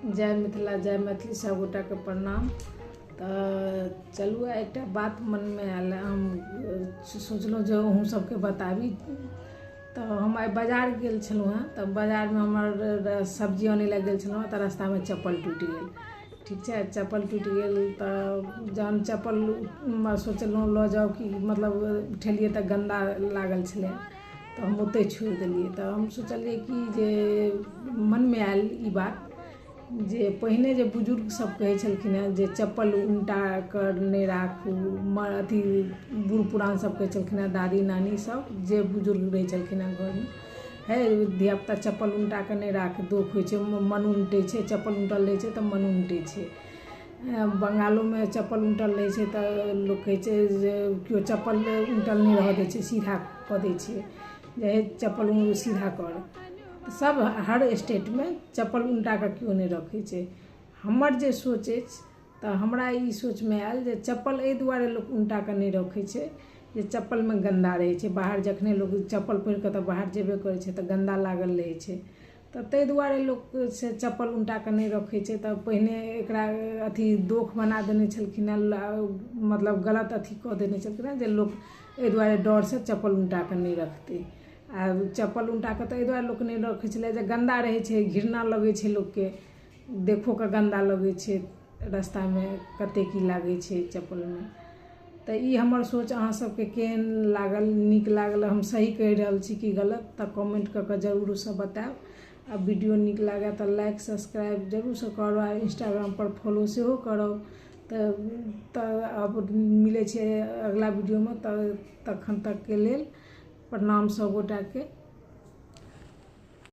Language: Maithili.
जय मिथिला जय मैथिली सब गोटा के प्रणाम। तो चलू एक बात मन में आयल, हम सोचलहुँ जो अहूँ सबके बताबी। तो हम आइ बाजार गेल छलहुँ हँ, तो बाजार में हमर सब्जी आने लए गेल छलहुँ हँ, तो रास्ता में चप्पल टूटि गेल। ठीक है, चप्पल टूटि गेल तो जहन चप्पल सोचलहुँ लऽ जाउ कि मतलब उठेलिए तो गंदा लागल छलै, तो हम ओतै छोड़ि देलिए। तो हम सोचलिए कि जे मन में आयल ई बात जे पहिने जे बुजुर्ग सब कहै छलखिन हेँ जे चप्पल उल्टा कर नहि राखू, अथी बूढ़ पुरान सब कहै छलखिन हेँ, दादी नानी सब जे बुजुर्ग रहै छलखिन हेँ घरमे, हे धियापुता चप्पल उल्टा कऽ नहि राख, दोख होइ छै, मन उनटै छै, चप्पल उल्टल रहै छै तऽ मन उनटै छै। बंगालोमे चप्पल उल्टल रहै छै तऽ लोक कहै छै जे केओ चप्पल उल्टल नहि रहऽ दै छै, सीधा कऽ दै छै, जे हे चप्पल सीधा कर। सब हर स्टेट में चप्पल उल्टा कऽ केओ नहि रखै छै। हमर जे सोच अछि तऽ हमरा ई सोच में आयल जे चप्पल एहि दुआरे लोक उल्टा कऽ नहि रखै छै जे चप्पल में गंदा रहै छै। बाहर जखने लोक चप्पल पहिर कऽ तऽ बाहर जेबे करै छै तऽ गंदा लागल रहै छै, तऽ ताहि दुआरे लोक से चप्पल उल्टा कऽ नहि रखै छै। तऽ पहिने एकरा अथी दोख बना देने छलखिन हेँ, मतलब गलत अथी कऽ देने छलखिन हेँ जे लोक एहि दुआरे डरसँ चप्पल उल्टा कऽ नहि रखतै। आ चप्पल उल्टा कऽ तऽ एहि दुआरे लोक नहि रखै छलै जे गन्दा रहै छै, घृणा लगै छै लोकके, देखो कऽ गन्दा लगै छै, रास्तामे कतेक की लागै छै चप्पलमे। तऽ ई हमर सोच अहाँ सबके केहन लागल, नीक लागल, हम सही कहि रहल छी कि गलत, तऽ कमेंट कऽ कऽ जरूर से बतायब। आ वीडियो नीक लागे तऽ लाइक सब्सक्राइब जरूर से करब, आ इंस्टाग्राम पर फॉलो सेहो करब। तऽ अब मिलै छै अगला वीडियो में, तखन तक के लेल प्रणाम सब गोटा के।